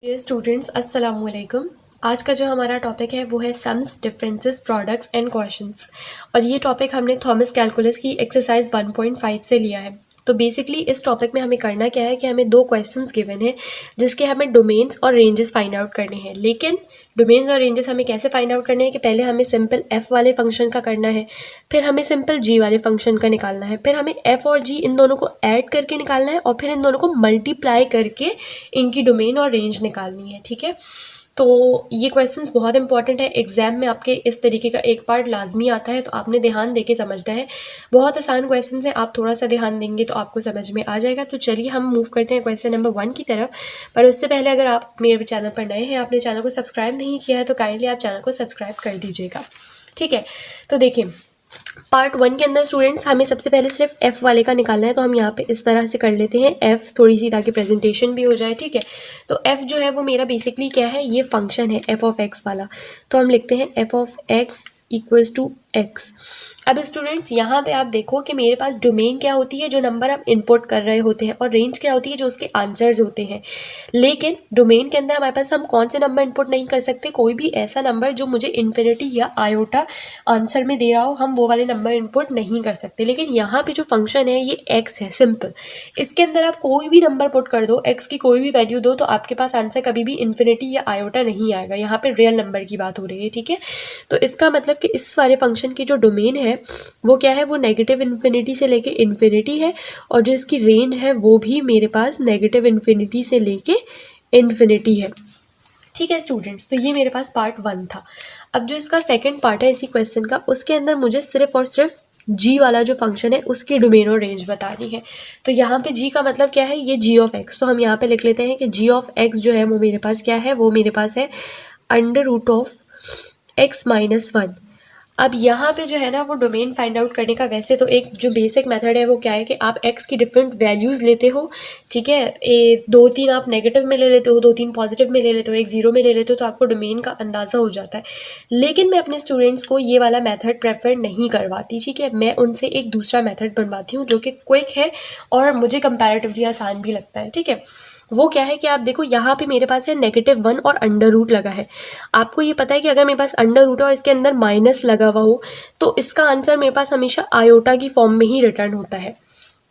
Dear students, अस्सलाम वालेकुम। आज का जो हमारा टॉपिक है वो है sums, differences, products and questions. और ये टॉपिक हमने थॉमस कैलकुलस की एक्सरसाइज 1.5 से लिया है। तो बेसिकली इस टॉपिक में हमें करना क्या है कि हमें दो क्वेश्चंस गिवन है जिसके हमें डोमेन्स और रेंजेस फाइंड आउट करने हैं। लेकिन डोमेन्स और रेंजेस हमें कैसे फाइंड आउट करने हैं कि पहले हमें सिंपल एफ वाले फंक्शन का करना है, फिर हमें सिंपल जी वाले फंक्शन का निकालना है, फिर हमें एफ और जी इन दोनों को ऐड करके निकालना है और फिर इन दोनों को मल्टीप्लाई करके इनकी डोमेन और रेंज निकालनी है। ठीक है, तो ये क्वेश्चंस बहुत इंपॉर्टेंट है। एग्जाम में आपके इस तरीके का एक पार्ट लाजमी आता है, तो आपने ध्यान देके समझना है। बहुत आसान क्वेश्चंस हैं, आप थोड़ा सा ध्यान देंगे तो आपको समझ में आ जाएगा। तो चलिए हम मूव करते हैं क्वेश्चन नंबर 1 की तरफ। पर उससे पहले अगर आप मेरे चैनल पर नए हैं, आपने चैनल को सब्सक्राइब नहीं किया है, तो काइंडली आप चैनल को सब्सक्राइब कर दीजिएगा। ठीक है, तो देखिए पार्ट 1 के अंदर स्टूडेंट्स हमें सबसे पहले सिर्फ एफ वाले का निकालना है। तो हम यहाँ पे इस तरह से कर लेते हैं एफ थोड़ी सी, ताकि प्रेजेंटेशन भी हो जाए। ठीक है, तो एफ जो है वो मेरा बेसिकली क्या है, ये फंक्शन है एफ ऑफ एक्स वाला। तो हम लिखते हैं F of X equals to X. अब स्टूडेंट्स यहाँ पे आप देखो कि मेरे पास डोमेन क्या होती है, जो नंबर हम इनपुट कर रहे होते हैं, और रेंज क्या होती है, जो उसके आंसर्स होते हैं। लेकिन डोमेन के अंदर हमारे पास हम कौन से नंबर इनपुट नहीं कर सकते, कोई भी ऐसा नंबर जो मुझे इन्फिनिटी या आयोटा आंसर में दे रहा हो, हम वो वाले नंबर इनपुट नहीं कर सकते। लेकिन यहाँ पे जो फंक्शन है ये एक्स है, सिंपल। इसके अंदर आप कोई भी नंबर पुट कर दो, एक्स की कोई भी वैल्यू दो, तो आपके पास आंसर कभी भी इन्फिनिटी या आयोटा नहीं आएगा। यहाँ पे रियल नंबर की बात हो रही है। ठीक है, तो इसका मतलब कि इस वाले फंक्शन की जो डोमेन है वो क्या है, वो नेगेटिव इन्फिनिटी से लेके इन्फिनिटी है, और जो इसकी रेंज है वो भी मेरे पास नेगेटिव इन्फिनिटी से लेके इन्फिनिटी है। ठीक है स्टूडेंट्स, तो ये मेरे पास पार्ट 1 था। अब जो इसका सेकंड पार्ट है इसी क्वेश्चन का, उसके अंदर मुझे सिर्फ और सिर्फ जी वाला जो फंक्शन है उसकी डोमेन और रेंज बतानी है। तो यहाँ पे जी का मतलब क्या है, ये जी ऑफ एक्स। तो हम यहाँ पे लिख लेते हैं कि जी ऑफ एक्स जो है वो मेरे पास क्या है, वो मेरे पास है under root of X minus 1। अब यहाँ पे जो है ना वो डोमेन फाइंड आउट करने का वैसे तो एक जो बेसिक मेथड है वो क्या है कि आप x की डिफरेंट वैल्यूज़ लेते हो। ठीक है, ए 2-3 आप नेगेटिव में ले लेते हो, 2-3 पॉजिटिव में ले लेते हो, एक जीरो में ले लेते हो, तो आपको डोमेन का अंदाज़ा हो जाता है। लेकिन मैं अपने स्टूडेंट्स को ये वाला मेथड प्रेफर नहीं करवाती। ठीक है, मैं उनसे एक दूसरा मेथड बनवाती हूँ जो कि क्विक है और मुझे कंपैरेटिवली आसान भी लगता है। ठीक है, वो क्या है कि आप देखो यहाँ पे मेरे पास है -1 और अंडर रूट लगा है। आपको ये पता है कि अगर मेरे पास अंडर रूट है और इसके अंदर माइनस लगा हुआ हो, तो इसका आंसर मेरे पास हमेशा आयोटा की फॉर्म में ही रिटर्न होता है।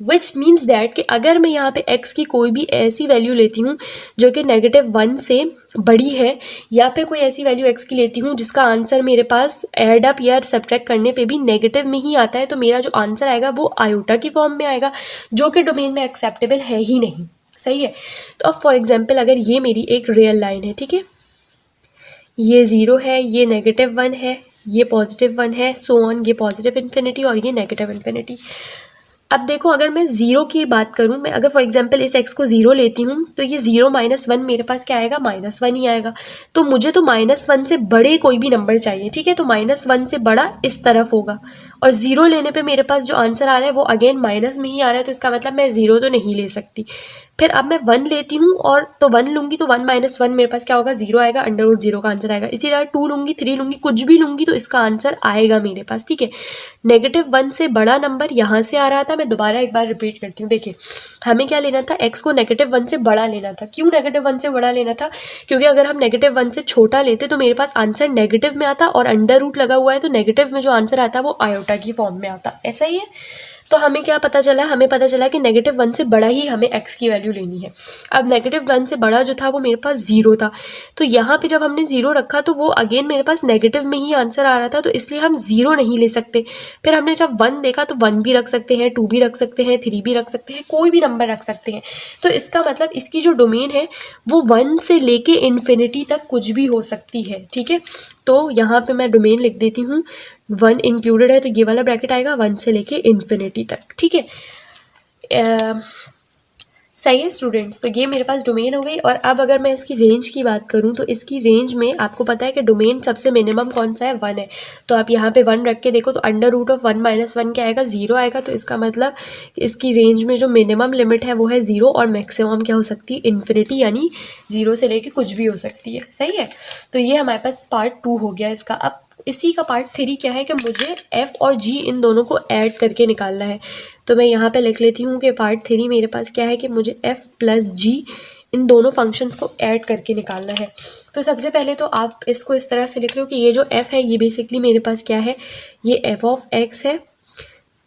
विच मीन्स दैट कि अगर मैं यहाँ पे x की कोई भी ऐसी वैल्यू लेती हूँ जो कि -1 से बड़ी है, या फिर कोई ऐसी वैल्यू x की लेती हूँ जिसका आंसर मेरे पास एड अप या सब्ट्रैक्ट करने पे भी नेगेटिव में ही आता है, तो मेरा जो आंसर आएगा वो आयोटा की फॉर्म में आएगा, जो कि डोमेन में एक्सेप्टेबल है ही नहीं। सही है, तो अब फॉर एग्जाम्पल अगर ये मेरी एक रियल लाइन है, ठीक है, ये 0 है, ये -1 है, ये +1 है, सो ऑन, ये पॉजिटिव इन्फिनिटी और ये नेगेटिव इन्फिनिटी। अब देखो अगर मैं 0 की बात करूं, मैं अगर फॉर एग्जांपल इस x को 0 लेती हूं, तो ये 0 -1 मेरे पास क्या आएगा, -1 ही आएगा। तो मुझे तो -1 से बड़े कोई भी नंबर चाहिए। ठीक है, तो -1 से बड़ा इस तरफ होगा, और 0 लेने पे मेरे पास जो आंसर आ रहा है वो अगेन माइनस में ही आ रहा है, तो इसका मतलब मैं 0 तो नहीं ले सकती। फिर अब मैं 1 लेती हूँ, और तो 1 लूँगी तो 1 - 1 मेरे पास क्या होगा, 0 आएगा, अंडर रूट 0 का आंसर आएगा। इसी तरह 2 लूँगी, 3 लूँगी, कुछ भी लूँगी तो इसका आंसर आएगा मेरे पास। ठीक है, -1 से बड़ा नंबर यहाँ से आ रहा था। मैं दोबारा एक बार रिपीट करती हूँ, देखिए हमें क्या लेना था, x को -1 से बड़ा लेना था। क्यों -1 से बड़ा लेना था, क्योंकि अगर हम -1 से छोटा लेते तो मेरे पास आंसर नेगेटिव में आता, और अंडर रूट लगा हुआ है तो नेगेटिव में जो आंसर आता वो आयोटा की फॉर्म में आता। ऐसा ही है, तो हमें क्या पता चला, हमें पता चला कि -1 से बड़ा ही हमें x की वैल्यू लेनी है। अब -1 से बड़ा जो था वो मेरे पास 0 था, तो यहाँ पे जब हमने 0 रखा तो वो अगेन मेरे पास नेगेटिव में ही आंसर आ रहा था, तो इसलिए हम 0 नहीं ले सकते। फिर हमने जब 1 देखा तो 1 भी रख सकते हैं, 2 भी रख सकते हैं, 3 भी रख सकते हैं, कोई भी नंबर रख सकते हैं। तो इसका मतलब इसकी जो डोमेन है वो 1 से लेके इन्फिनिटी तक कुछ भी हो सकती है। ठीक है, तो यहाँ पे मैं डोमेन लिख देती हूँ, 1 इंक्लूडेड है, तो ये वाला ब्रैकेट आएगा 1 से लेके इन्फिनिटी तक। ठीक है, सही है स्टूडेंट्स, तो ये मेरे पास डोमेन हो गई। और अब अगर मैं इसकी रेंज की बात करूँ, तो इसकी रेंज में आपको पता है कि डोमेन सबसे मिनिमम कौन सा है, 1 है। तो आप यहाँ पे 1 रख के देखो, तो अंडर रूट ऑफ 1 - 1 क्या आएगा, 0 आएगा। तो इसका मतलब इसकी रेंज में जो मिनिमम लिमिट है वो है 0, और मैक्सिमम क्या हो सकती है, इन्फिनिटी, यानी 0 से लेके कुछ भी हो सकती है। सही है, तो ये हमारे पास पार्ट 2 हो गया इसका। अब इसी का पार्ट 3 क्या है कि मुझे f और g इन दोनों को ऐड करके निकालना है। तो मैं यहाँ पे लिख लेती हूँ कि पार्ट 3 मेरे पास क्या है कि मुझे f + g इन दोनों फंक्शंस को ऐड करके निकालना है। तो सबसे पहले तो आप इसको इस तरह से लिख लो कि ये जो f है ये बेसिकली मेरे पास क्या है, ये f ऑफ x है,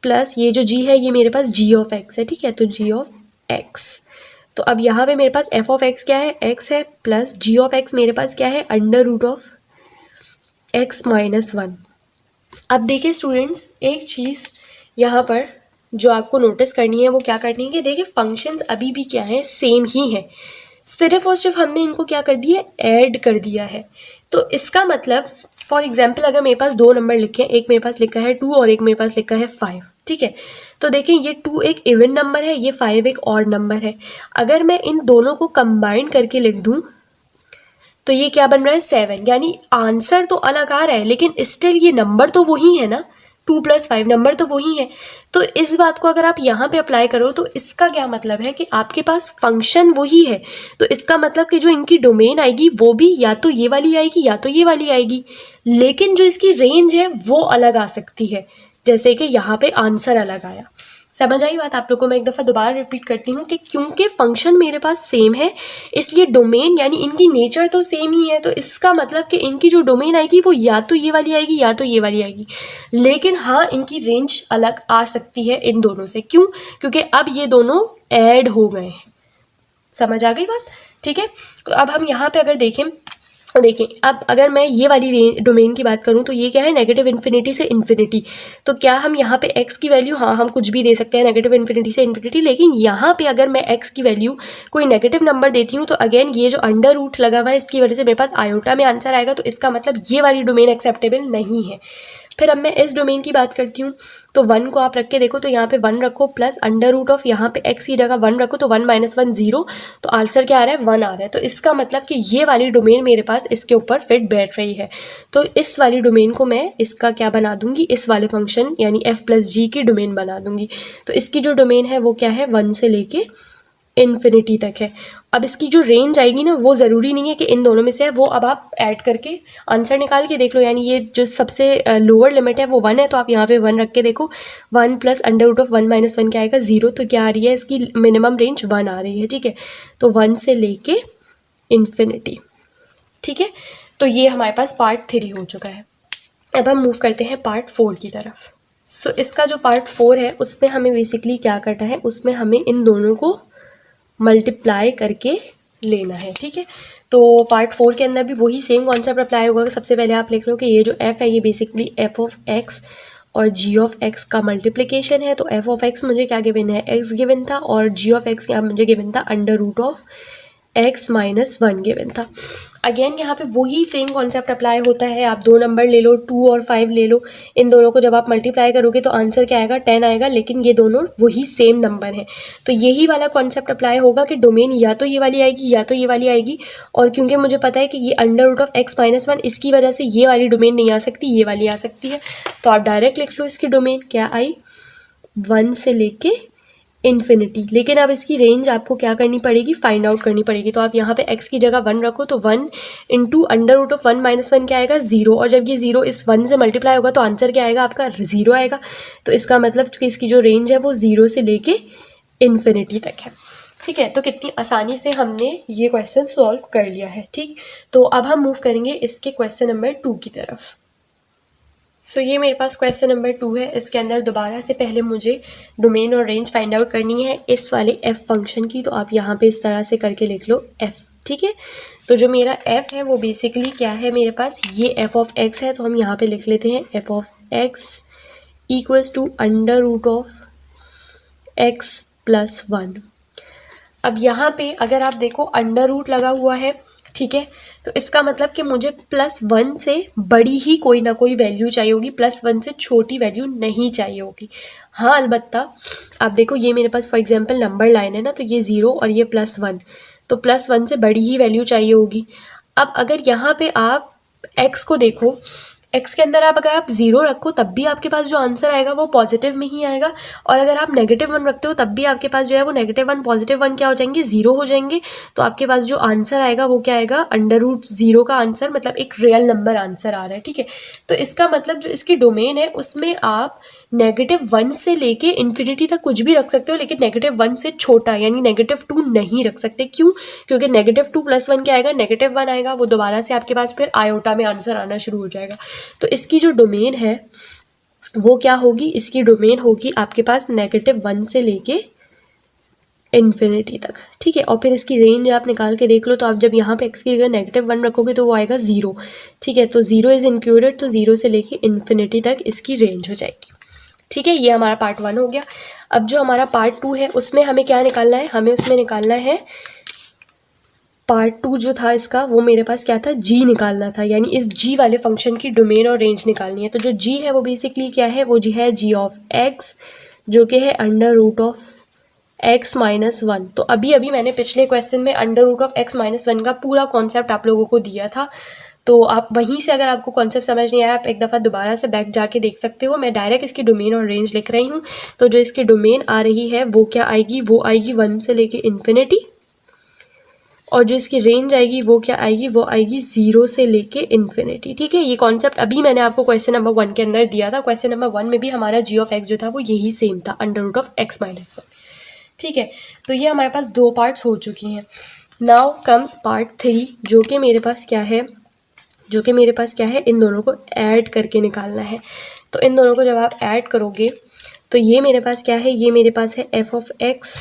प्लस ये जो g है ये मेरे पास g ऑफ x है, ठीक है, तो g ऑफ x। तो अब यहाँ पे मेरे पास f ऑफ x क्या है, x है, प्लस g ऑफ x मेरे पास क्या है, under root of x minus 1। अब देखिए स्टूडेंट्स, एक चीज़ यहाँ पर जो आपको नोटिस करनी है वो क्या करनी है कि देखिए फंक्शंस अभी भी क्या है, सेम ही है, सिर्फ और सिर्फ हमने इनको क्या कर दिया, ऐड कर दिया है। तो इसका मतलब फॉर एग्जांपल अगर मेरे पास दो नंबर लिखे हैं, एक मेरे पास लिखा है 2 और एक मेरे पास लिखा है 5, ठीक है, तो देखिए ये 2 एक इवन नंबर है, ये 5 एक ऑड नंबर है। अगर मैं इन दोनों को कंबाइन करके लिख दूँ तो ये क्या बन रहा है, 7, यानी आंसर तो अलग आ रहा है लेकिन स्टिल ये नंबर तो वही है ना, 2 + 5 नंबर तो वही है। तो इस बात को अगर आप यहाँ पे अप्लाई करो तो इसका क्या मतलब है कि आपके पास फंक्शन वही है, तो इसका मतलब कि जो इनकी डोमेन आएगी वो भी या तो ये वाली आएगी या तो ये वाली आएगी, लेकिन जो इसकी रेंज है वो अलग आ सकती है, जैसे कि यहाँ पे आंसर अलग आया। समझ आई बात? आप लोगों को मैं एक दफ़ा दोबारा रिपीट करती हूँ कि क्योंकि फंक्शन मेरे पास सेम है इसलिए डोमेन यानी इनकी नेचर तो सेम ही है, तो इसका मतलब कि इनकी जो डोमेन आएगी वो या तो ये वाली आएगी या तो ये वाली आएगी, लेकिन हाँ इनकी रेंज अलग आ सकती है इन दोनों से। क्यों? क्योंकि अब ये दोनों ऐड हो गए हैं। समझ आ गई बात? ठीक है, तो अब हम यहाँ पे अगर देखें, देखिए अब अगर मैं ये वाली डोमेन की बात करूँ तो ये क्या है, नेगेटिव इन्फिनिटी से इन्फिनिटी। तो क्या हम यहाँ पे x की वैल्यू, हाँ हम कुछ भी दे सकते हैं नेगेटिव इन्फिनिटी से इन्फिनिटी, लेकिन यहाँ पे अगर मैं x की वैल्यू कोई नेगेटिव नंबर देती हूँ तो अगेन ये जो अंडर रूट लगा हुआ है इसकी वजह से मेरे पास आयोटा में आंसर आएगा, तो इसका मतलब ये वाली डोमेन एक्सेप्टेबल नहीं है। फिर अब मैं इस डोमेन की बात करती हूँ तो 1 को आप रख के देखो, तो यहाँ पे 1 रखो प्लस अंडर रूट ऑफ यहाँ पे x की जगह 1 रखो, तो 1 - 1 0, तो आंसर क्या आ रहा है, 1 आ रहा है। तो इसका मतलब कि ये वाली डोमेन मेरे पास इसके ऊपर फिट बैठ रही है। तो इस वाली डोमेन को मैं इसका क्या बना दूंगी, इस वाले फंक्शन यानी f + g की डोमेन बना दूंगी। तो इसकी जो डोमेन है वो क्या है, 1 से लेके इन्फिनिटी तक है। अब इसकी जो रेंज आएगी ना वो ज़रूरी नहीं है कि इन दोनों में से है, वो अब आप ऐड करके आंसर निकाल के देख लो। यानी ये जो सबसे लोअर लिमिट है वो 1 है, तो आप यहाँ पे 1 रख के देखो, 1 plus under root of 1 minus 1 क्या आएगा, 0। तो क्या आ रही है, इसकी मिनिमम रेंज 1 आ रही है, ठीक है। तो 1 से लेके इन्फिनिटी, ठीक है। तो ये हमारे पास पार्ट 3 हो चुका है। अब हम मूव करते हैं पार्ट 4 की तरफ। सो इसका जो पार्ट 4 है उसमें हमें बेसिकली क्या करना है, उसमें हमें इन दोनों को मल्टीप्लाई करके लेना है, ठीक है। तो पार्ट 4 के अंदर भी वही सेम कॉन्सेप्ट अप्लाई होगा। सबसे पहले आप लिख लो कि ये जो f है ये बेसिकली f ऑफ x और g ऑफ x का मल्टीप्लिकेशन है। तो f ऑफ x मुझे क्या गिवन है, x गिवन था, और g ऑफ x यहाँ मुझे गिवन था under root of x minus 1 given था। अगेन यहाँ पे वही सेम कॉन्सेप्ट अप्लाई होता है। आप दो नंबर ले लो, 2 और 5 ले लो, इन दोनों को जब आप मल्टीप्लाई करोगे तो आंसर क्या आएगा, 10 आएगा, लेकिन ये दोनों वही सेम नंबर हैं। तो यही वाला कॉन्सेप्ट अप्लाई होगा कि डोमेन या तो ये वाली आएगी या तो ये वाली आएगी, और क्योंकि मुझे पता है कि ये under root of x minus 1, इसकी वजह से ये वाली डोमेन नहीं आ सकती, ये वाली आ सकती है। तो आप डायरेक्ट लिख लो इसकी डोमेन क्या आई, 1 से लेके इन्फिनिटी। लेकिन अब इसकी रेंज आपको क्या करनी पड़ेगी, फाइंड आउट करनी पड़ेगी। तो आप यहाँ पे x की जगह 1 रखो, तो 1 into under root of 1 minus 1 क्या आएगा, 0। और जब ये 0 इस 1 से मल्टीप्लाई होगा तो आंसर क्या आएगा आपका, 0 आएगा। तो इसका मतलब कि इसकी जो रेंज है वो 0 से लेके इन्फिनिटी तक है, ठीक है। तो कितनी आसानी से हमने ये क्वेश्चन सॉल्व कर लिया है, ठीक। तो अब हम मूव करेंगे इसके क्वेश्चन नंबर 2 की तरफ। सो ये मेरे पास क्वेश्चन नंबर 2 है। इसके अंदर दोबारा से पहले मुझे डोमेन और रेंज फाइंड आउट करनी है इस वाले f फंक्शन की। तो आप यहाँ पे इस तरह से करके लिख लो f, ठीक है। तो जो मेरा f है वो बेसिकली क्या है, मेरे पास ये f ऑफ x है, तो हम यहाँ पे लिख लेते हैं f of x equals to under root of x plus 1। अब यहाँ पे अगर आप देखो अंडर रूट लगा हुआ है, ठीक है, तो इसका मतलब कि मुझे +1 से बड़ी ही कोई ना कोई वैल्यू चाहिए होगी, +1 से छोटी वैल्यू नहीं चाहिए होगी। हाँ अलबत्ता आप देखो ये मेरे पास फॉर एग्जांपल नंबर लाइन है ना, तो ये 0 और ये +1, तो +1 से बड़ी ही वैल्यू चाहिए होगी। अब अगर यहाँ पे आप x को देखो, x के अंदर अगर आप 0 रखो तब भी आपके पास जो आंसर आएगा वो पॉजिटिव में ही आएगा, और अगर आप -1 रखते हो तब भी आपके पास जो है वो -1 +1 क्या हो जाएंगे, 0 हो जाएंगे। तो आपके पास जो आंसर आएगा वो क्या आएगा, अंडर रूट 0 का आंसर, मतलब एक रियल नंबर आंसर आ रहा है, ठीक है। तो इसका मतलब जो इसकी डोमेन है उसमें आप -1 से लेके इन्फिनिटी तक कुछ भी रख सकते हो, लेकिन -1 से छोटा यानी -2 नहीं रख सकते। क्यों? क्योंकि -2 + 1 क्या आएगा, -1 आएगा, वो दोबारा से आपके पास फिर आयोटा में आंसर आना शुरू हो जाएगा। तो इसकी जो डोमेन है वो क्या होगी, इसकी डोमेन होगी आपके पास -1 से लेके इन्फिनिटी तक, ठीक है। और फिर इसकी रेंज आप निकाल के देख लो, तो आप जब यहाँ पे x की जगह -1 रखोगे तो वो आएगा 0, ठीक है। तो 0 इज़ इंक्लूडेड, तो 0 से लेके इन्फिनिटी तक इसकी रेंज हो जाएगी, ठीक है। ये हमारा पार्ट 1 हो गया। अब जो हमारा पार्ट 2 है उसमें हमें क्या निकालना है, हमें उसमें निकालना है पार्ट 2 जो था इसका, वो मेरे पास क्या था, g निकालना था, यानी इस g वाले फंक्शन की डोमेन और रेंज निकालनी है। तो जो g है वो बेसिकली क्या है, वो जी है g ऑफ x, जो कि है √x - 1। तो अभी मैंने पिछले क्वेश्चन में √x - 1 का पूरा कॉन्सेप्ट आप लोगों को दिया था, तो आप वहीं से अगर आपको कॉन्सेप्ट समझ नहीं आया, आप एक दफ़ा दोबारा से बैक जाके देख सकते हो। मैं डायरेक्ट इसकी डोमेन और रेंज लिख रही हूँ। तो जो इसकी डोमेन आ रही है वो क्या आएगी, वो आएगी 1 से लेके इन्फिनिटी, और जो इसकी रेंज आएगी वो क्या आएगी, वो आएगी 0 से लेके इन्फिनिटी, ठीक है। ये कॉन्सेप्ट अभी मैंने आपको क्वेश्चन नंबर 1 के अंदर दिया था। क्वेश्चन नंबर 1 में भी हमारा g ऑफ x जो था वो यही सेम था, √x - 1, ठीक है। तो ये हमारे पास 2 पार्ट्स हो चुकी हैं। नाउ कम्स पार्ट 3, जो कि मेरे पास क्या है, इन दोनों को ऐड करके निकालना है। तो इन दोनों को जब आप ऐड करोगे तो ये मेरे पास क्या है, ये मेरे पास है f ऑफ x,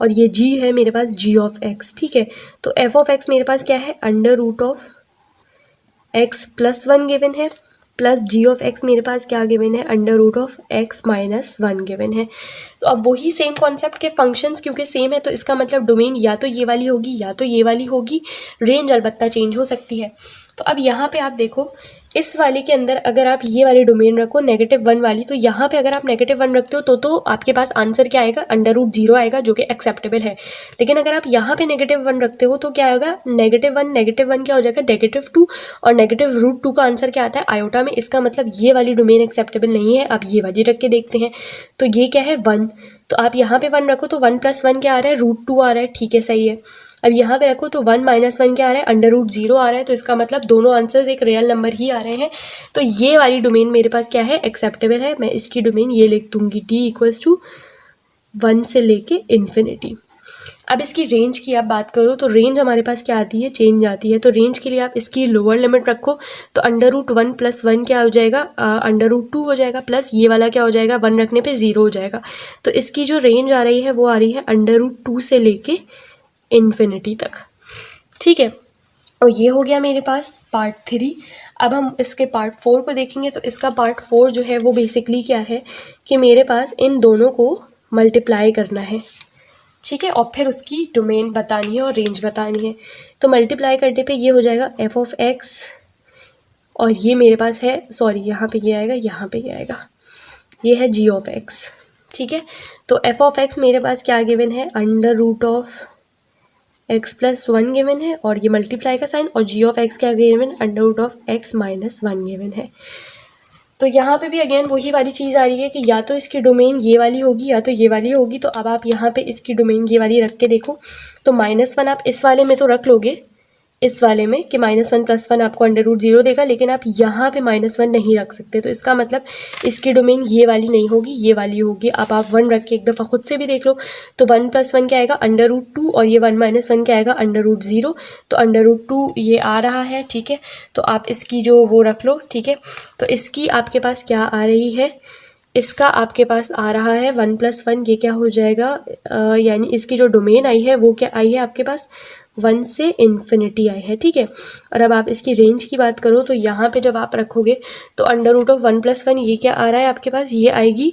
और ये g है मेरे पास g ऑफ x, ठीक है। तो f ऑफ x मेरे पास क्या है, √x + 1 गिवन है, प्लस g ऑफ x मेरे पास क्या गिवन है, √x - 1 गिवन है। तो अब वही सेम कॉन्सेप्ट के फंक्शंस क्योंकि सेम है, तो इसका मतलब डोमेन या तो ये वाली होगी या तो ये वाली होगी, रेंज अलबत्ता चेंज हो सकती है। तो अब यहाँ पे आप देखो, इस वाले के अंदर अगर आप ये वाली डोमेन रखो -1 वाली, तो यहाँ पे अगर आप -1 रखते हो तो आपके पास आंसर क्या आएगा, √0 आएगा, जो कि एक्सेप्टेबल है। लेकिन अगर आप यहाँ पे -1 रखते हो तो क्या आएगा, -1 क्या हो जाएगा, -2, और -√2 का आंसर क्या आता है, आयोटा में। इसका मतलब ये वाली डोमेन एक्सेप्टेबल नहीं है। अब ये वाली रख के देखते हैं, तो ये क्या है, 1। तो आप यहाँ पे 1 रखो तो 1 + 1 क्या आ रहा है, √2 आ रहा है, ठीक है, सही है। अब यहाँ पे रखो तो 1 - 1 क्या आ रहा है, √0 आ रहा है। तो इसका मतलब दोनों आंसर्स एक रियल नंबर ही आ रहे हैं। तो ये वाली डोमेन मेरे पास क्या है, एक्सेप्टेबल है। मैं इसकी डोमेन ये लिख दूंगी, d = 1 से लेके इन्फिनिटी। अब इसकी रेंज की आप बात करो तो रेंज हमारे पास क्या आती है, चेंज आती है। तो रेंज के लिए आप इसकी लोअर लिमिट रखो, तो √1 + 1 क्या हो जाएगा, √2 हो जाएगा, प्लस ये वाला क्या हो जाएगा, 1 रखने पे 0 हो जाएगा। तो इसकी जो रेंज आ रही है वो आ रही है √2 से लेके इन्फिनिटी तक, ठीक है। और ये हो गया मेरे पास पार्ट 3। अब हम इसके पार्ट 4 को देखेंगे। तो इसका पार्ट 4 जो है वो बेसिकली क्या है कि मेरे पास इन दोनों को मल्टीप्लाई करना है, ठीक है, और फिर उसकी डोमेन बतानी है और रेंज बतानी है। तो मल्टीप्लाई करने पे ये हो जाएगा f ऑफ x, और ये मेरे पास है, सॉरी यहाँ पे ये आएगा, यहाँ पे ये आएगा, ये है g ऑफ x, ठीक है। तो f ऑफ x मेरे पास क्या गिवन है, √x + 1 गिवन है, और ये मल्टीप्लाई का साइन, और g ऑफ x क्या गिवन, √x - 1 गिवन है। तो यहाँ पे भी अगेन वही वाली चीज़ आ रही है कि या तो इसकी डोमेन ये वाली होगी या तो ये वाली होगी। तो अब आप यहाँ पे इसकी डोमेन ये वाली रख के देखो, तो -1 आप इस वाले में तो रख लोगे, इस वाले में कि -1 + 1 आपको √0 देगा, लेकिन आप यहाँ पे -1 नहीं रख सकते। तो इसका मतलब इसकी डोमेन ये वाली नहीं होगी, ये वाली होगी। अब आप 1 रख के एक दफ़ा खुद से भी देख लो, तो 1 + 1 क्या आएगा, √2, और ये 1 - 1 क्या आएगा, √0। तो √2 ये आ रहा है, ठीक है। तो आप इसकी जो वो रख लो, ठीक है। तो इसकी आपके पास क्या आ रही है, इसका आपके पास आ रहा है 1 + 1, ये क्या हो जाएगा, यानी इसकी जो डोमेन आई है वो क्या आई है आपके पास, 1 से इन्फिनिटी आई है, ठीक है। और अब आप इसकी रेंज की बात करो तो यहाँ पे जब आप रखोगे तो √1 + 1 ये क्या आ रहा है आपके पास, ये आएगी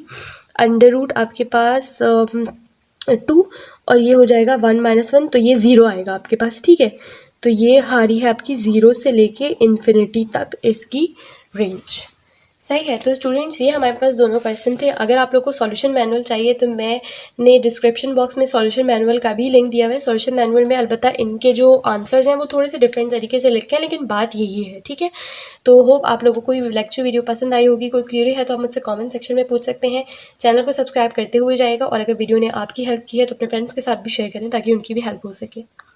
√ आपके पास 2, और ये हो जाएगा 1 - 1, तो ये 0 आएगा आपके पास, ठीक है। तो ये हारी है आपकी 0 से लेके इन्फिनिटी तक इसकी रेंज, सही है। तो स्टूडेंट्स ये हमारे पास दोनों क्वेश्चन थे। अगर आप लोग को सॉल्यूशन मैनुअल चाहिए तो मैंने डिस्क्रिप्शन बॉक्स में सॉल्यूशन मैनुअल का भी लिंक दिया हुआ है। सॉल्यूशन मैनुअल में अलबत्ता इनके जो आंसर्स हैं वो थोड़े से डिफरेंट तरीके से लिखे हैं, लेकिन बात यही है, ठीक है। तो होप आप लोगों को ये लेक्चर वीडियो पसंद आई होगी। कोई क्वेरी है तो आप मुझसे कॉमेंट सेक्शन में पूछ सकते हैं। चैनल को सब्सक्राइब करते हुए जाएगा, और अगर वीडियो ने आपकी हेल्प की है तो अपने फ्रेंड्स के साथ भी शेयर करें ताकि उनकी भी हेल्प हो सके।